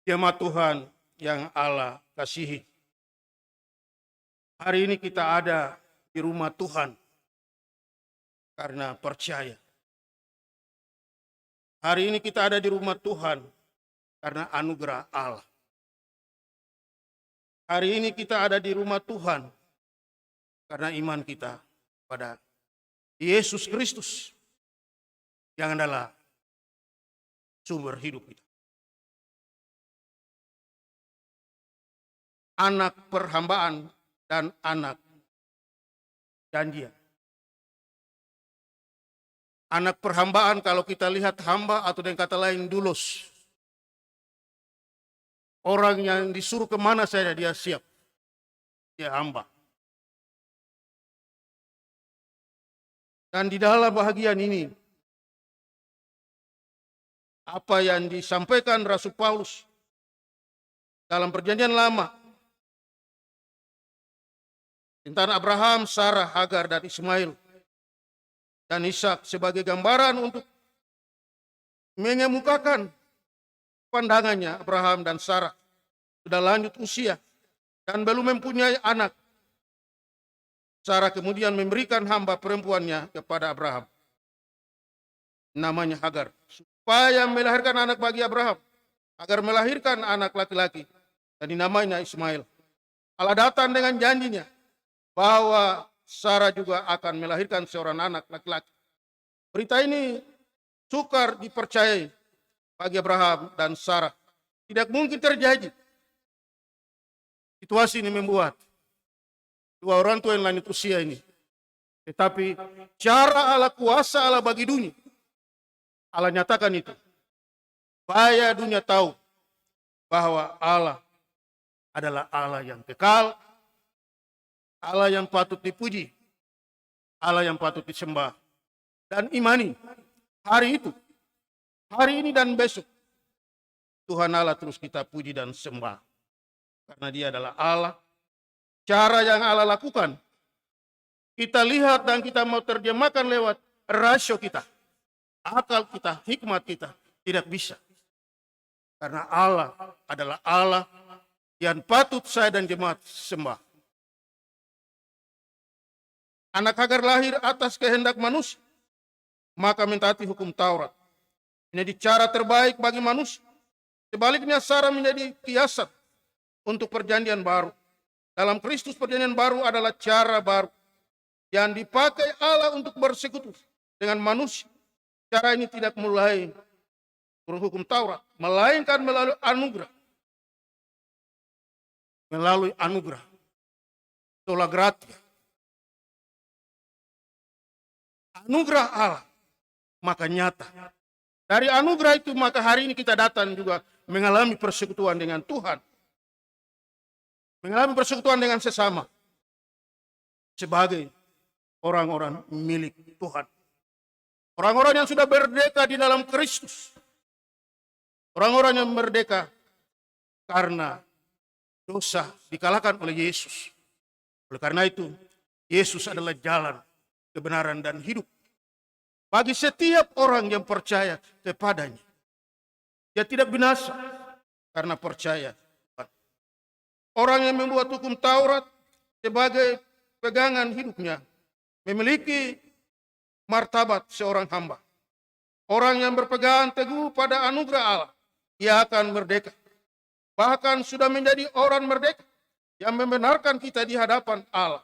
Jemaat Tuhan yang Allah kasihi. Hari ini kita ada di rumah Tuhan karena percaya. Hari ini kita ada di rumah Tuhan karena anugerah Allah. Hari ini kita ada di rumah Tuhan karena iman kita pada Yesus Kristus yang adalah sumber hidup kita. Anak perhambaan dan anak janjian. Anak perhambaan kalau kita lihat hamba atau dengan kata lain dulos. Orang yang disuruh kemana saja dia siap. Dia hamba. Dan di dalam bahagian ini, apa yang disampaikan Rasul Paulus dalam perjanjian lama tentang Abraham, Sarah, Hagar, dan Ismail, dan Ishak sebagai gambaran untuk mengemukakan pandangannya. Abraham dan Sarah sudah lanjut usia dan belum mempunyai anak. Sarah kemudian memberikan hamba perempuannya kepada Abraham, namanya Hagar, supaya melahirkan anak bagi Abraham. Hagar melahirkan anak laki-laki dan dinamainya Ismail. Allah datang dengan janjinya bahwa Sarah juga akan melahirkan seorang anak laki-laki. Berita ini sukar dipercayai bagi Abraham dan Sarah. Tidak mungkin terjadi. Situasi ini membuat dua orang tua yang lanjut usia ini. Tetapi cara Allah, kuasa Allah bagi dunia, Allah nyatakan itu. Supaya dunia tahu bahwa Allah adalah Allah yang kekal, Allah yang patut dipuji, Allah yang patut disembah dan imani. Hari itu, hari ini dan besok, Tuhan Allah terus kita puji dan sembah. Karena Dia adalah Allah. Cara yang Allah lakukan, kita lihat dan kita mau terjemahkan lewat rasio kita, akal kita, hikmat kita, tidak bisa. Karena Allah adalah Allah yang patut saya dan jemaat sembah. Anak Hagar lahir atas kehendak manusia, maka mentaati hukum Taurat. Menjadi cara terbaik bagi manusia. Sebaliknya Sarah menjadi kiasan untuk perjanjian baru. Dalam Kristus perjanjian baru adalah cara baru yang dipakai Allah untuk bersekutu dengan manusia. Cara ini tidak mulai hukum Taurat, melainkan melalui anugerah. Melalui anugerah. Sola gratia. Anugerah Allah, maka nyata. Dari anugerah itu maka hari ini kita datang juga mengalami persekutuan dengan Tuhan. Mengalami persekutuan dengan sesama. Sebagai orang-orang milik Tuhan. Orang-orang yang sudah merdeka di dalam Kristus. Orang-orang yang merdeka karena dosa dikalahkan oleh Yesus. Oleh karena itu, Yesus adalah jalan, kebenaran, dan hidup bagi setiap orang yang percaya kepadanya. Dia tidak binasa karena percaya. Orang yang membuat hukum Taurat sebagai pegangan hidupnya memiliki martabat seorang hamba. Orang yang berpegang teguh pada anugerah Allah, ia akan merdeka. Bahkan sudah menjadi orang merdeka yang membenarkan kita di hadapan Allah,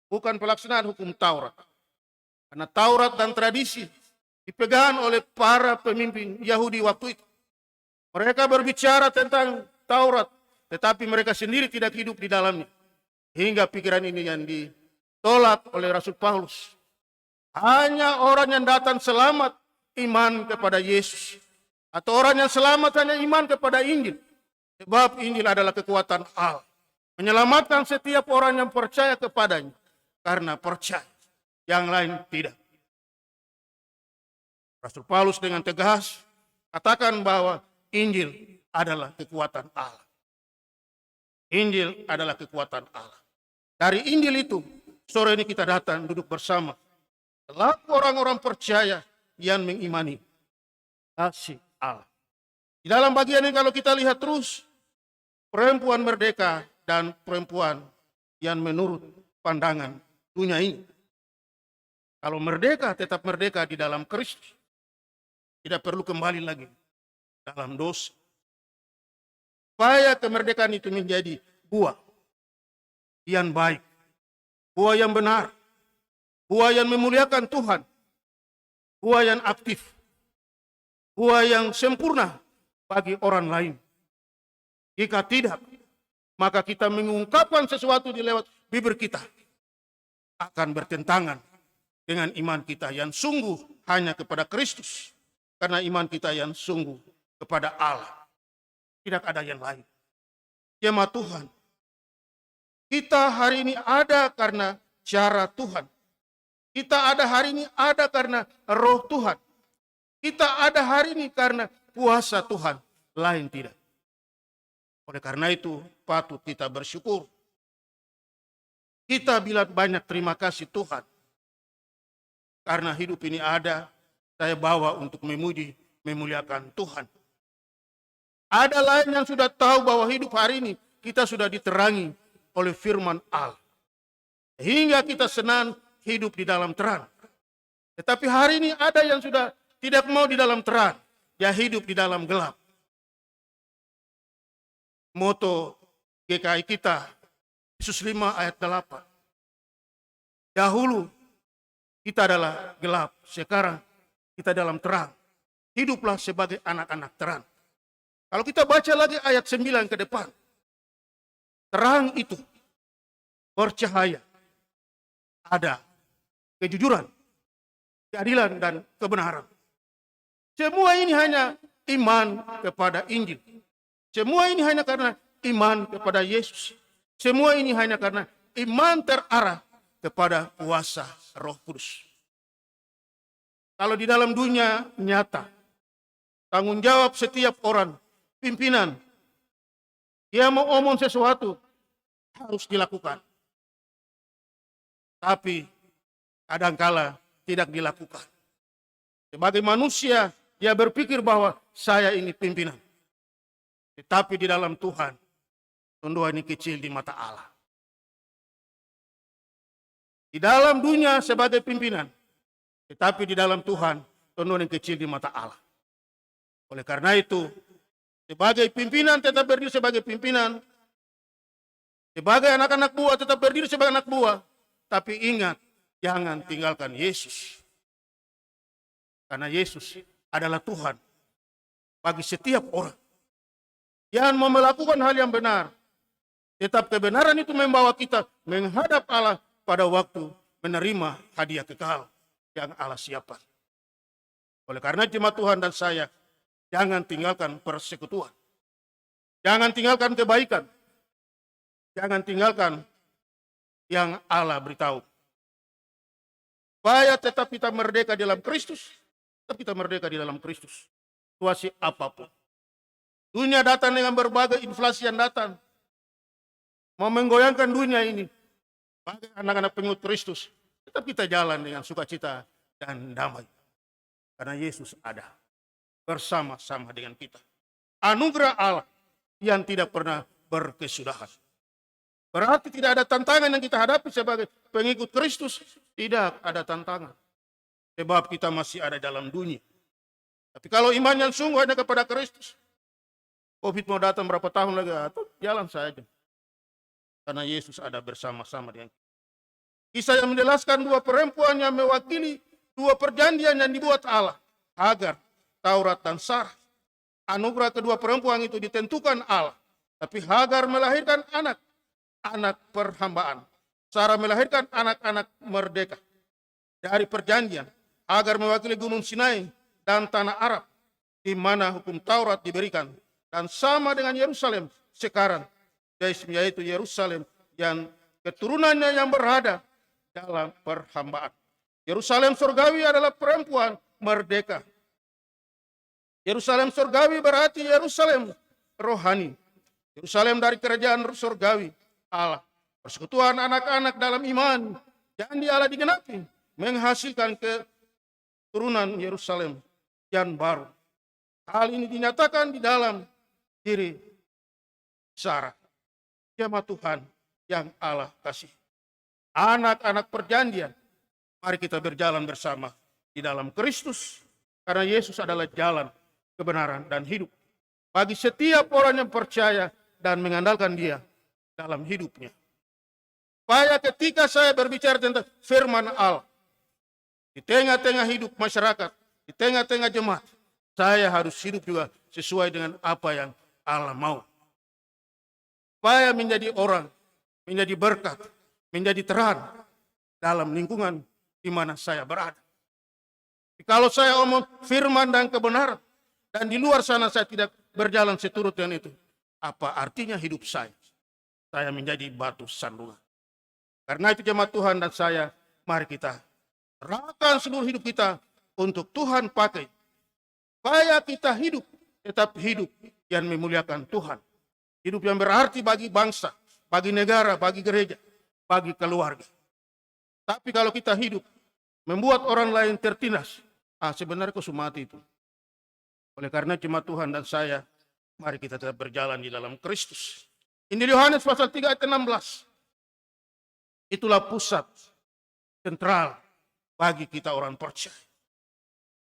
bukan pelaksanaan hukum Taurat. Karena Taurat dan tradisi dipegang oleh para pemimpin Yahudi waktu itu. Mereka berbicara tentang Taurat, tetapi mereka sendiri tidak hidup di dalamnya. Hingga pikiran ini yang ditolak oleh Rasul Paulus. Hanya orang yang datang selamat iman kepada Yesus. Atau orang yang selamat hanya iman kepada Injil. Sebab Injil adalah kekuatan Allah. Menyelamatkan setiap orang yang percaya kepadanya. Karena percaya. Yang lain tidak. Rasul Paulus dengan tegas katakan bahwa Injil adalah kekuatan Allah. Injil adalah kekuatan Allah. Dari Injil itu, sore ini kita datang duduk bersama. Selaku orang-orang percaya yang mengimani kasih Allah. Di dalam bagian ini kalau kita lihat terus, perempuan merdeka dan perempuan yang menurut pandangan dunia ini. Kalau merdeka, tetap merdeka di dalam Kristus. Tidak perlu kembali lagi dalam dosa. Supaya kemerdekaan itu menjadi buah yang baik, buah yang benar, buah yang memuliakan Tuhan, buah yang aktif, buah yang sempurna bagi orang lain. Jika tidak, maka kita mengungkapkan sesuatu di lewat bibir kita akan bertentangan dengan iman kita yang sungguh hanya kepada Kristus. Karena iman kita yang sungguh kepada Allah. Tidak ada yang lain. Jemaat Tuhan, kita hari ini ada karena cara Tuhan. Kita ada hari ini ada karena roh Tuhan. Kita ada hari ini karena kuasa Tuhan. Lain tidak. Oleh karena itu patut kita bersyukur. Kita bilang banyak terima kasih Tuhan. Karena hidup ini ada, saya bawa untuk memuji, memuliakan Tuhan. Ada lain yang sudah tahu bahwa hidup hari ini kita sudah diterangi oleh firman Allah. Hingga kita senang hidup di dalam terang. Tetapi hari ini ada yang sudah tidak mau di dalam terang. Dia hidup di dalam gelap. Moto GKI kita, Yesus 5 ayat 8. Dahulu kita adalah gelap, sekarang kita dalam terang. Hiduplah sebagai anak-anak terang. Kalau kita baca lagi ayat 9 ke depan. Terang itu bercahaya. Ada kejujuran, keadilan, dan kebenaran. Semua ini hanya iman kepada Injil. Semua ini hanya karena iman kepada Yesus. Semua ini hanya karena iman terarah kepada kuasa Roh Kudus. Kalau di dalam dunia nyata, tanggung jawab setiap orang, pimpinan, dia mau omong sesuatu, harus dilakukan. Tapi kadangkala tidak dilakukan. Sebagai manusia, dia berpikir bahwa saya ini pimpinan. Tetapi di dalam Tuhan, tunduk ini kecil di mata Allah. Di dalam dunia sebagai pimpinan, tetapi di dalam Tuhan, tunduk ini kecil di mata Allah. Oleh karena itu, sebagai pimpinan tetap berdiri sebagai pimpinan. Sebagai anak-anak buah tetap berdiri sebagai anak buah. Tapi ingat, jangan tinggalkan Yesus. Karena Yesus adalah Tuhan bagi setiap orang yang mau melakukan hal yang benar. Tetap kebenaran itu membawa kita menghadap Allah pada waktu menerima hadiah kekal yang Allah siapkan. Oleh karena jemaat Tuhan dan saya, jangan tinggalkan persekutuan. Jangan tinggalkan kebaikan. Jangan tinggalkan yang Allah beritahu. Supaya tetap kita merdeka di dalam Kristus. Tetap kita merdeka di dalam Kristus. Situasi apapun. Dunia datang dengan berbagai inflasi yang datang. Mau menggoyangkan dunia ini. Bagi anak-anak pengikut Kristus. Tetap kita jalan dengan sukacita dan damai. Karena Yesus ada. Bersama-sama dengan kita. Anugerah Allah yang tidak pernah berkesudahan. Berarti tidak ada tantangan yang kita hadapi sebagai pengikut Kristus. Tidak ada tantangan. Sebab kita masih ada dalam dunia. Tapi kalau iman yang sungguh hanya kepada Kristus. COVID mau datang berapa tahun lagi, atau jalan saja. Karena Yesus ada bersama-sama dengan kita. Kisah yang menjelaskan dua perempuan yang mewakili dua perjanjian yang dibuat Allah. Hagar, Taurat, dan Sarah. Anugerah kedua perempuan itu ditentukan Allah. Tapi Hagar melahirkan anak perhambaan. Sarah melahirkan anak-anak merdeka. Dari perjanjian, Hagar mewakili Gunung Sinai dan tanah Arab, di mana hukum Taurat diberikan. Dan sama dengan Yerusalem sekarang, yaitu Yerusalem yang keturunannya yang berada dalam perhambaan. Yerusalem surgawi adalah perempuan merdeka. Yerusalem surgawi berarti Yerusalem rohani. Yerusalem dari kerajaan surgawi Allah. Persekutuan anak-anak dalam iman. Janji Allah digenapi. Menghasilkan keturunan Yerusalem yang baru. Hal ini dinyatakan di dalam diri Sarah, jemaat Tuhan yang Allah kasih. Anak-anak perjanjian, mari kita berjalan bersama di dalam Kristus, karena Yesus adalah jalan, kebenaran, dan hidup. Bagi setiap orang yang percaya dan mengandalkan Dia dalam hidupnya. Supaya ketika saya berbicara tentang firman Allah, di tengah-tengah hidup masyarakat, di tengah-tengah jemaat, saya harus hidup juga sesuai dengan apa yang Allah mau. Supaya menjadi orang, menjadi berkat, menjadi terang dalam lingkungan di mana saya berada. Kalau saya omong firman dan kebenaran, dan di luar sana saya tidak berjalan seturut dengan itu, apa artinya hidup saya? Saya menjadi batu sandungan. Karena itu jemaat Tuhan dan saya, mari kita serahkan seluruh hidup kita untuk Tuhan pakai. Supaya kita hidup, tetap hidup yang memuliakan Tuhan. Hidup yang berarti bagi bangsa, bagi negara, bagi gereja, bagi keluarga. Tapi kalau kita hidup, membuat orang lain tertindas, sebenarnya kau mati itu. Oleh karena jemaat Tuhan dan saya, mari kita tetap berjalan di dalam Kristus. Injil Yohanes pasal 3 ayat 16. Itulah pusat sentral bagi kita orang percaya.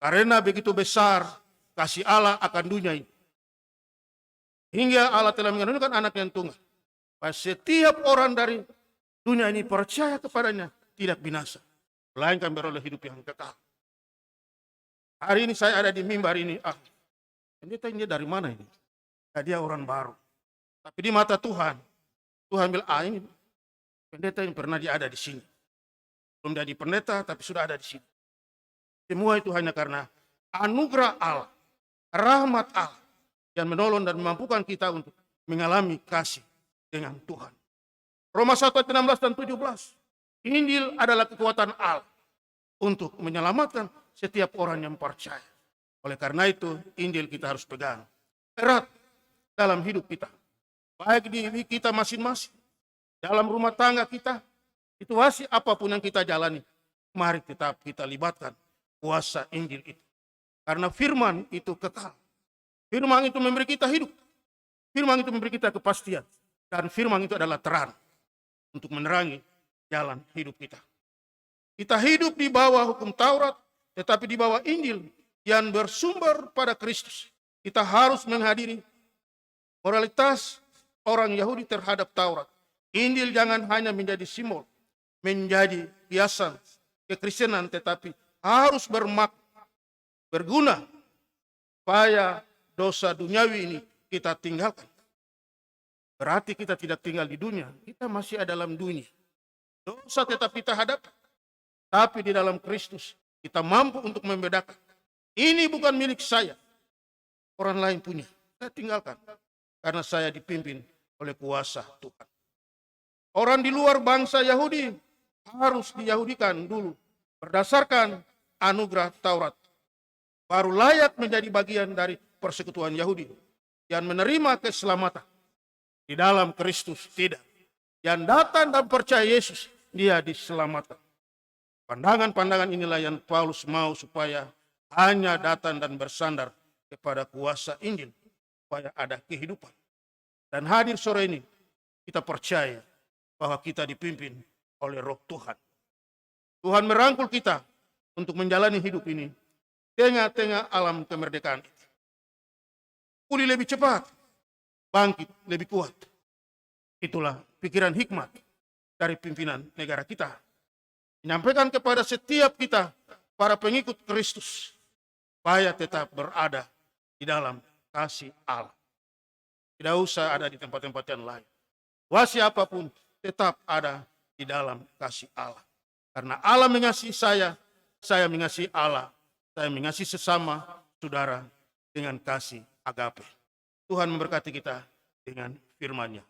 Karena begitu besar kasih Allah akan dunia ini. Hingga Allah telah mengaruniakan anak yang tunggal. Setiap orang dari dunia ini percaya kepadanya tidak binasa, melainkan beroleh hidup yang kekal. Hari ini saya ada di mimbar ini. Pendeta ini dari mana ini? Dia orang baru. Tapi di mata Tuhan, Tuhan bilang, ini pendeta yang pernah dia ada di sini. Belum jadi pendeta, tapi sudah ada di sini. Semua itu hanya karena anugerah Allah, rahmat Allah, yang menolong dan memampukan kita untuk mengalami kasih dengan Tuhan. Roma 1 ayat 16 dan 17. Injil adalah kekuatan Allah untuk menyelamatkan setiap orang yang percaya. Oleh karena itu, Injil kita harus pegang erat dalam hidup kita. Baik di kita masing-masing, dalam rumah tangga kita, situasi apapun yang kita jalani, mari tetap kita libatkan kuasa Injil itu. Karena firman itu kekal. Firman itu memberi kita hidup. Firman itu memberi kita kepastian. Dan firman itu adalah terang untuk menerangi jalan hidup kita. Kita hidup di bawah hukum Taurat, tetapi di bawah Injil yang bersumber pada Kristus. Kita harus menghadiri moralitas orang Yahudi terhadap Taurat. Injil jangan hanya menjadi simbol, menjadi kiasan kekristenan, tetapi harus berguna supaya dosa duniawi ini kita tinggalkan. Berarti kita tidak tinggal di dunia, kita masih ada dalam dunia. Dosa tetap kita hadapi, tapi di dalam Kristus kita mampu untuk membedakan. Ini bukan milik saya, orang lain punya. Saya tinggalkan karena saya dipimpin oleh kuasa Tuhan. Orang di luar bangsa Yahudi harus diyahudikan dulu berdasarkan anugerah Taurat. Baru layak menjadi bagian dari persekutuan Yahudi yang menerima keselamatan. Di dalam Kristus tidak. Yang datang dan percaya Yesus, dia diselamatkan. Pandangan-pandangan inilah yang Paulus mau supaya hanya datang dan bersandar kepada kuasa Injil, supaya ada kehidupan. Dan hadir sore ini, kita percaya bahwa kita dipimpin oleh Roh Tuhan. Tuhan merangkul kita untuk menjalani hidup ini tengah-tengah alam kemerdekaan. Pulih lebih cepat, bangkit lebih kuat. Itulah pikiran hikmat dari pimpinan negara kita. Menyampaikan kepada setiap kita, para pengikut Kristus, supaya tetap berada di dalam kasih Allah. Tidak usah ada di tempat-tempat yang lain. Wasi apapun tetap ada di dalam kasih Allah. Karena Allah mengasihi saya mengasihi Allah, saya mengasihi sesama saudara dengan kasih agape. Tuhan memberkati kita dengan firman-Nya.